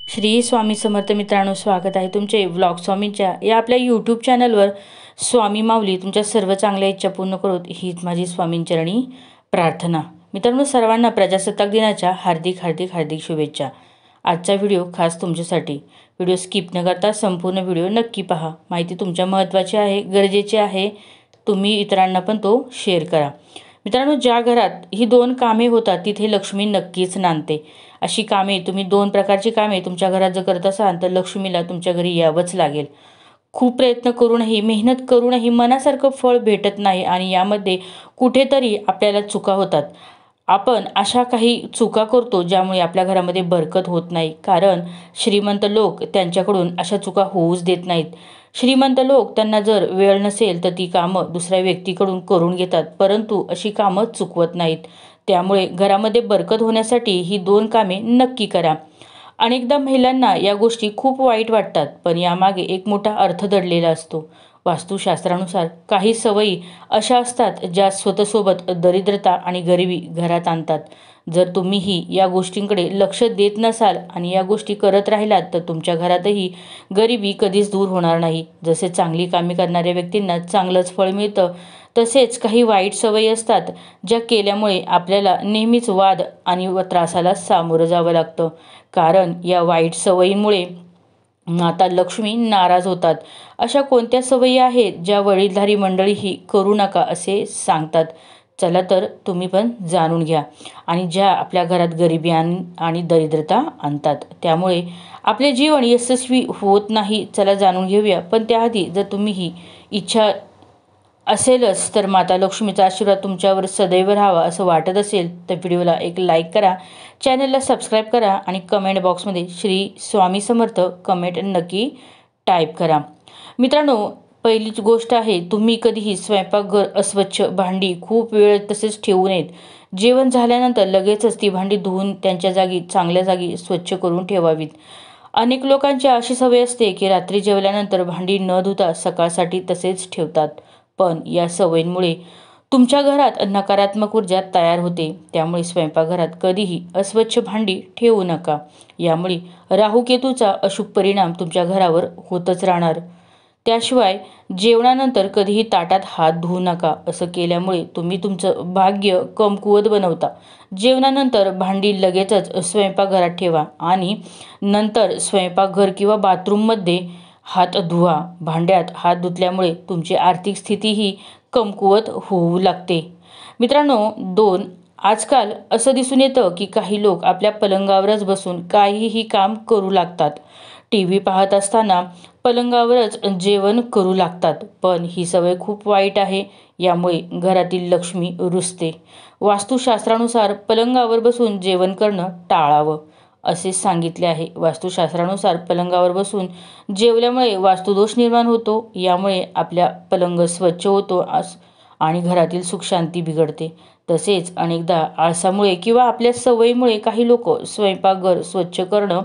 श्री स्वामी समर्थ मित्रांनो, स्वागत आहे तुमचे व्लॉग स्वामींच्या या आपल्या यूट्यूब चॅनलवर। स्वामी माऊली तुमच्या सर्व चांगल्या इच्छा पूर्ण करोत हीच माझी स्वामींचरणी प्रार्थना। मित्रांनो, सर्वांना प्रजासत्ताक दिनाच्या हार्दिक हार्दिक हार्दिक शुभेच्छा। आजचा व्हिडिओ खास तुमच्यासाठी। व्हिडिओ स्किप न करता संपूर्ण व्हिडिओ नक्की पहा। माहिती तुमच्या महत्त्वाची आहे, गरजेची आहे, तुम्ही इतरांना पण तो शेअर करा। मित्रांनो, ज्या घरात ही दोन कामे होतात तिथे लक्ष्मी नक्कीच नांदते। अशी कामे तुम्ही दोन प्रकारची कामे तुमच्या घरात जर करत असाल तर लक्ष्मीला तुमच्या घरी यावंच लागेल। खूप प्रयत्न करूनही, मेहनत करूनही मनासारखं फळ भेटत नाही आणि यामध्ये कुठेतरी आपल्याला चुका होतात। आपण अशा काही चुका करतो ज्यामुळे आपल्या घरामध्ये बरकत होत नाही, कारण श्रीमंत लोक त्यांच्याकडून अशा चुका होऊच देत नाहीत। श्रीमंत लोक त्यांना जर वेळ नसेल तर ती कामं दुसऱ्या व्यक्तीकडून करून घेतात, परंतु अशी कामं चुकवत नाहीत। त्यामुळे घरामध्ये बरकत होण्यासाठी ही दोन कामे नक्की करा। अनेकदा महिलांना या गोष्टी खूप वाईट वाटतात, पण यामागे एक मोठा अर्थ दडलेला असतो। वास्तुशास्त्रानुसार काही सवयी अशा असतात ज्या स्वतःसोबत दरिद्रता आणि गरिबी घरात आणतात। जर तुम्हीही या गोष्टींकडे लक्ष देत नसाल आणि या गोष्टी करत राहिलात तर तुमच्या घरातही गरिबी कधीच दूर होणार नाही। जसे चांगली कामे करणाऱ्या व्यक्तींना चांगलंच फळ मिळतं, तसेच काही वाईट सवयी असतात ज्या केल्यामुळे आपल्याला नेहमीच वाद आणि त्रासाला सामोरं जावं लागतं, कारण या वाईट सवयीमुळे माता लक्ष्मी नाराज होतात। अशा कोणत्या सवयी आहेत ज्या वडीलधारी मंडळी ही करू नका असे सांगतात? चला तर तुम्ही पण जाणून घ्या, आणि ज्या आपल्या घरात गरिबी आणि दरिद्रता आणतात, त्यामुळे आपले जीवन यशस्वी होत नाही। चला जाणून घेऊया, पण त्याआधी जर तुम्ही ही इच्छा असेलच तर माता लक्ष्मीचा आशीर्वाद तुमच्यावर सदैव राहावा असं वाटत असेल तर व्हिडिओला एक लाईक करा, चॅनलला सबस्क्राईब करा आणि कमेंट बॉक्समध्ये श्री स्वामी समर्थ कमेंट नक्की टाईप करा। मित्रांनो, पहिलीच गोष्ट आहे, तुम्ही कधीही स्वयंपाकघर अस्वच्छ, भांडी खूप वेळ तसेच ठेवू नयेत। जेवण झाल्यानंतर लगेचच ती भांडी धुवून त्यांच्या जागी चांगल्या जागी स्वच्छ करून ठेवावीत। अनेक लोकांची अशी सवय असते की रात्री जेवल्यानंतर भांडी न धुता सकाळसाठी तसेच ठेवतात, पण या सवयींमुळे तुमच्या घरात नकारात्मक ऊर्जा तयार होते। त्यामुळे स्वयंपाकघरात कधीही अस्वच्छ भांडी ठेवू नका। यामुळे राहूकेतूचा अशुभ परिणाम तुमच्या घरावर होतच राहणार। त्याशिवाय जेवणानंतर कधीही ताटात हात धुवू नका। असं केल्यामुळे तुम्ही तुमचं भाग्य कमकुवत बनवता। जेवणानंतर भांडी लगेचच स्वयंपाकघरात ठेवा आणि नंतर स्वयंपाकघर किंवा बाथरूममध्ये हात धुवा। भांड्यात हात धुतल्यामुळे तुमची आर्थिक स्थितीही कमकुवत होऊ लागते। मित्रांनो, आजकाल असं दिसून येतं की काही लोक आपल्या पलंगावरच बसून काहीही काम करू लागतात। टीव्ही पाहत असताना पलंगावरच जेवण करू लागतात, पण ही सवय खूप वाईट आहे। यामुळे घरातील लक्ष्मी रुसते। वास्तुशास्त्रानुसार पलंगावर बसून जेवण करणं टाळावं असे सांगितले आहे। वास्तुशास्त्रानुसार पलंगावर बसून जेवल्यामुळे वास्तुदोष निर्माण होतो। यामुळे आपल्या पलंग स्वच्छ होतो आणि घरातील सुखशांती बिघडते। तसेच अनेकदा आळसामुळे किंवा आपल्या सवयीमुळे काही लोक स्वयंपाकघर स्वच्छ करणं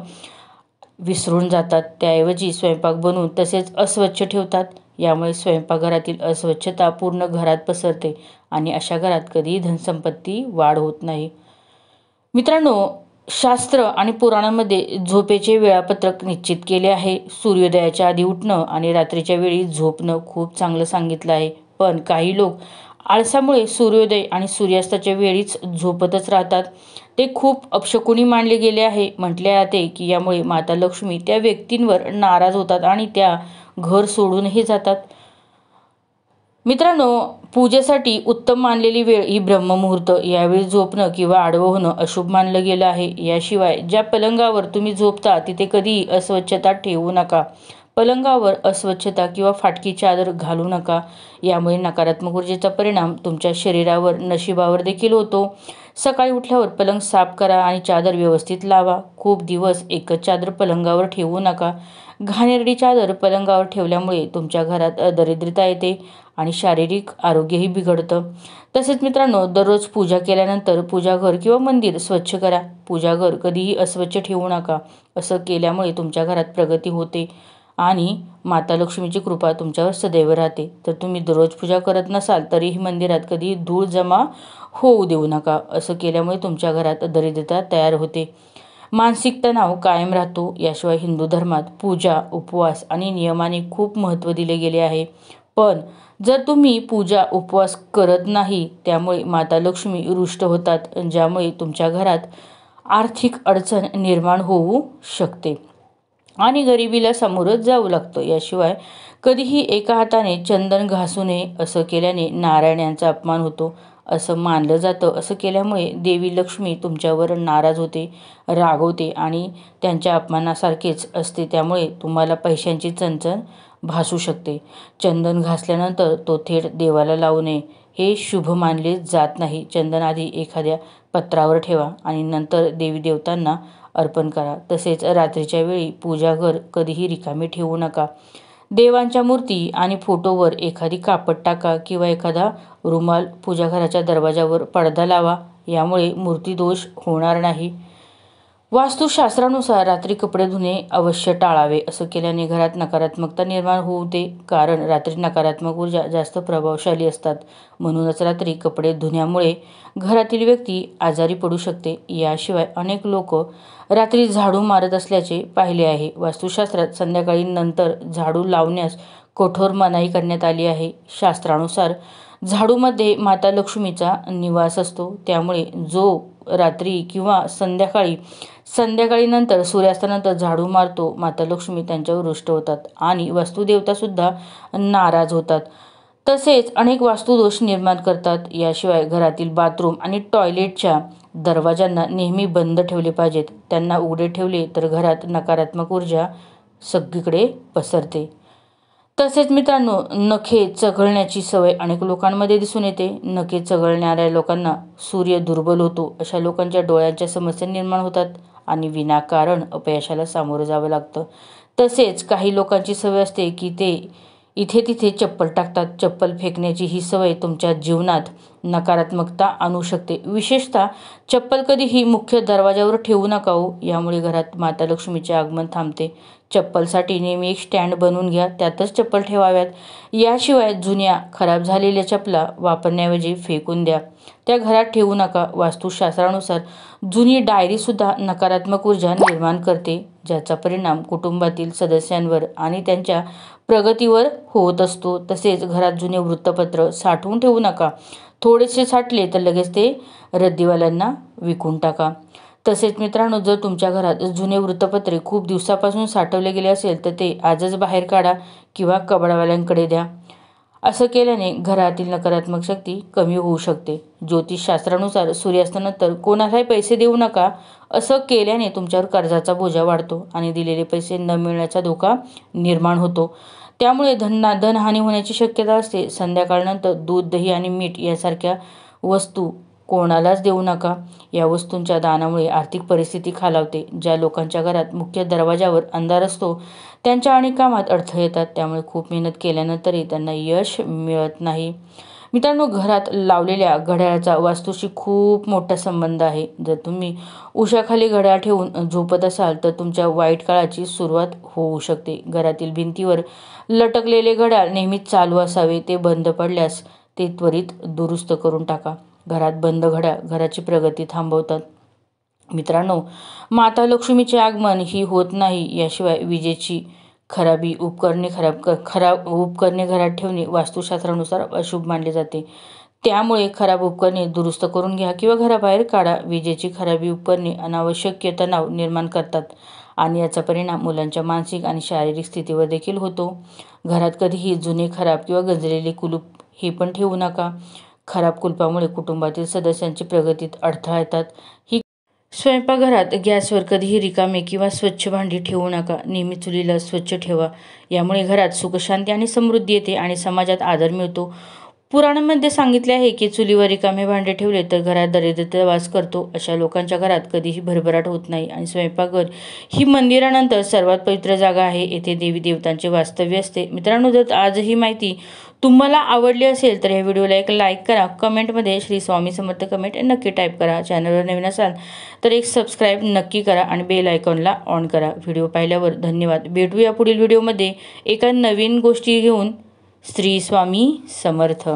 विसरून जातात। त्याऐवजी स्वयंपाक बनवून तसेच अस्वच्छ ठेवतात। यामुळे स्वयंपाकघरातील अस्वच्छता पूर्ण घरात पसरते आणि अशा घरात कधीही धनसंपत्ती वाढ होत नाही। मित्रांनो, शास्त्र आणि पुराणांमध्ये झोपेचे वेळापत्रक निश्चित केले आहे। सूर्योदयाच्या आधी उठणं आणि रात्रीच्या वेळी झोपणं खूप चांगलं सांगितलं आहे, पण काही लोक आळसामुळे सूर्योदय आणि सूर्यास्ताच्या वेळीच झोपतच राहतात। ते खूप अपशकुनी मानले गेले आहे। म्हटले जाते की यामुळे माता लक्ष्मी त्या व्यक्तींवर नाराज होतात आणि त्या घर सोडूनही जातात। मित्रांनो, पूजेसाठी उत्तम मानलेली वेळ ही ब्रह्ममुहूर्त। यावेळी झोपणं किंवा आडवं होणं अशुभ मानलं गेलं आहे। याशिवाय ज्या पलंगावर तुम्ही झोपता तिथे कधीही अस्वच्छता ठेवू नका। पलंगावर अस्वच्छता किंवा फाटकी चादर घालू नका। यामुळे नकारात्मक ऊर्जेचा परिणाम तुमच्या शरीरावर, नशिबावर देखील होतो। सकाळी उठल्यावर पलंग साफ करा आणि चादर व्यवस्थित लावा। खूप दिवस एकच चादर पलंगावर ठेवू नका। घाणेरडी चादर पलंगावर ठेवल्यामुळे तुमच्या घरात दरिद्रता येते आणि शारीरिक आरोग्यही बिघडतं। तसेच मित्रांनो, दररोज पूजा केल्यानंतर पूजाघर किंवा मंदिर स्वच्छ करा। पूजाघर कधीही अस्वच्छ ठेवू नका। असं केल्यामुळे तुमच्या घरात प्रगती होते आणि माता लक्ष्मीची कृपा तुमच्यावर सदैव राहते। तर तुम्ही दररोज पूजा करत नसाल तरीही मंदिरात कधीही धूळ जमा होऊ देऊ नका। असं केल्यामुळे तुमच्या घरात दरिद्रता तयार होते। मानसिक तणाव कायम राहतो. याशिवाय हिंदू धर्मात पूजा, उपवास आणि नियमाने खूप महत्त्व दिले गेले आहे. पण जर तुम्ही पूजा, उपवास करत नाही, त्यामुळे माता लक्ष्मी रुष्ट होतात, ज्यामुळे तुमच्या घरात आर्थिक अडचण निर्माण होऊ शकते आणि गरिबीला सामोरं जावं लागतं. याशिवाय कधीही एका हाताने चंदन घासू नये. असं केल्याने नारायण यांचा अपमान होतो असं मानलं जातं. असं केल्यामुळे देवी लक्ष्मी तुमच्यावर नाराज होते, रागवते आणि त्यांच्या अपमानासारखेच असते. त्यामुळे तुम्हाला पैशांची चणचण भासू शकते. चंदन घासल्यानंतर तो थेट देवाला लावू नये, हे शुभ मानले जात नाही. चंदन आधी एखाद्या पत्रावर ठेवा आणि नंतर देवी देवतांना अर्पण करा. तसेच रात्रीच्या वेळी पूजाघर कधीही रिकामे ठेवू नका. देवांच्या मूर्ती आणि फोटोवर एखादी कापड टाका किंवा एखादा रुमाल पूजाघराच्या दरवाजावर पडदा लावा. यामुळे मूर्तीदोष होणार नाही. वास्तुशास्त्रानुसार रात्री कपडे धुणे अवश्य टाळावे. असं केल्याने घरात नकारात्मकता निर्माण होते, कारण रात्री नकारात्मक ऊर्जा जास्त प्रभावशाली असतात. म्हणूनच रात्री कपडे धुण्यामुळे घरातील व्यक्ती आजारी पडू शकते. याशिवाय अनेक लोक रात्री झाडू मारत असल्याचे पाहिले आहे. वास्तुशास्त्रात संध्याकाळी नंतर झाडू लावण्यास कठोर मनाई करण्यात आली आहे. शास्त्रानुसार झाडूमध्ये माता लक्ष्मीचा निवास असतो. त्यामुळे जो रात्री किंवा संध्याकाळी नंतर सूर्यास्तानंतर झाडू मारतो, माता लक्ष्मी त्यांच्यावर रुष्ट होतात आणि वास्तुदेवतासुद्धा नाराज होतात. तसेच अनेक वास्तुदोष निर्माण करतात. याशिवाय घरातील बाथरूम आणि टॉयलेटच्या दरवाजांना नेहमी बंद ठेवले पाहिजेत. त्यांना उघडे ठेवले तर घरात नकारात्मक ऊर्जा सगळीकडे पसरते. तसेच मित्रांनो, नखे चघळण्याची सवय अनेक लोकांमध्ये दिसून येते. नखे चघळणाऱ्या लोकांना सूर्य दुर्बल होतो. अशा लोकांच्या डोळ्यांच्या समस्या निर्माण होतात आणि विनाकारण अपयशाला सामोरं जावं लागतं. तसेच काही लोकांची सवय असते की ते इथे तिथे चप्पल टाकतात. चप्पल फेकण्याची ही सवय तुमच्या जीवनात नकारात्मकता आणू शकते. विशेषतः चप्पल कधीही मुख्य दरवाजावर ठेवू नका हो. यामुळे घरात माता लक्ष्मीचे आगमन थांबते. चप्पलसाठी नेहमी एक स्टँड बनवून घ्या, त्यातच चप्पल ठेवाव्यात. याशिवाय जुन्या खराब झालेल्या चपला वापरण्याऐवजी फेकून द्या, त्या घरात ठेवू नका. वास्तुशास्त्रानुसार जुनी डायरीसुद्धा नकारात्मक ऊर्जा निर्माण करते, ज्याचा परिणाम कुटुंबातील सदस्यांवर आणि त्यांच्या प्रगतीवर होत असतो. तसेच घरात जुने वृत्तपत्र साठवून ठेवू नका. थोडेसे साठले तर लगेच ते रद्दीवाल्यांना विकून टाका. तसेच मित्रांनो, जर तुमच्या घरात जुने वृत्तपत्रे खूप दिवसापासून साठवले गेले असेल तर ते आजच बाहेर काढा किंवा कबाडवाल्यांकडे द्या. असं केल्याने घरातील नकारात्मक शक्ती कमी होऊ शकते. ज्योतिषशास्त्रानुसार सूर्यास्तानंतर कोणालाही पैसे देऊ नका. असं केल्याने तुमच्यावर कर्जाचा बोजा वाढतो आणि दिलेले पैसे न मिळण्याचा धोका निर्माण होतो. त्यामुळे धनहानी होण्याची शक्यता असते. संध्याकाळनंतर दूध, दही आणि मीठ यासारख्या वस्तू कोणालाच देऊ नका. या वस्तूंच्या दानामुळे आर्थिक परिस्थिती खालावते. ज्या लोकांच्या घरात मुख्य दरवाजावर अंधार असतो त्यांच्या अनेक कामात अडथळे येतात. त्यामुळे खूप मेहनत केल्यानंतरही त्यांना यश मिळत नाही. मित्रांनो, घरात लावलेल्या घड्याळाचा वास्तूशी खूप मोठा संबंध आहे. जर तुम्ही उशाखाली घड्याळ ठेवून झोपत असाल तर तुमच्या वाईट काळाची सुरुवात होऊ शकते. घरातील भिंतीवर लटकलेले घड्याळ नेहमीच चालू असावे. ते बंद पडल्यास ते त्वरित दुरुस्त करून टाका. घरात बंद घड्याळ घराची प्रगती थांबवतात. मित्रांनो, माता लक्ष्मीचे आगमन ही होत नाही. याशिवाय विजेची खराब उपकरणे घरात ठेवणे वास्तुशास्त्रानुसार अशुभ मानले जाते. त्यामुळे खराब उपकरणे दुरुस्त करून घ्या किंवा घराबाहेर काढा. विजेची खराबी उपकरणे अनावश्यक तणाव निर्माण करतात आणि याचा परिणाम मुलांच्या मानसिक आणि शारीरिक स्थितीवर देखील होतो. घरात कधीही जुने, खराब किंवा गंजलेले कुलूप हे पण ठेवू नका. खराब कुलपामुळे कुटुंबातील सदस्यांची प्रगतीत अडथळा येतात. स्वयंपाकघरात गॅसवर कधीही रिकामे किंवा स्वच्छ भांडी ठेवू नका. नेहमी चुलीला स्वच्छ ठेवा. यामुळे घरात सुखशांती आणि समृद्धी येते आणि समाजात आदर मिळतो. पुराणांमध्ये सांगितले आहे की चुलीवर रिकामे भांडे ठेवले तर घरात दरिद्रता वास करतो. अशा लोकांच्या घरात कधीही भरभराट होत नाही. आणि स्वयंपाकघर ही मंदिरानंतर सर्वात पवित्र जागा आहे. येथे देवी देवतांचे वास्तव्य असते. मित्रांनो, जर आज ही माहिती तुम्हाला आवडली असेल तर या व्हिडिओला एक लाईक करा. कमेंटमध्ये श्री स्वामी समर्थ कमेंट नक्की टाईप करा. चॅनलवर नवीन असाल तर एक सबस्क्राईब नक्की करा आणि बेल आयकॉनला ऑन करा. व्हिडिओ पाहिल्यावर धन्यवाद. भेटूया पुढील व्हिडिओमध्ये एका नवीन गोष्टी घेऊन. श्री स्वामी समर्थ.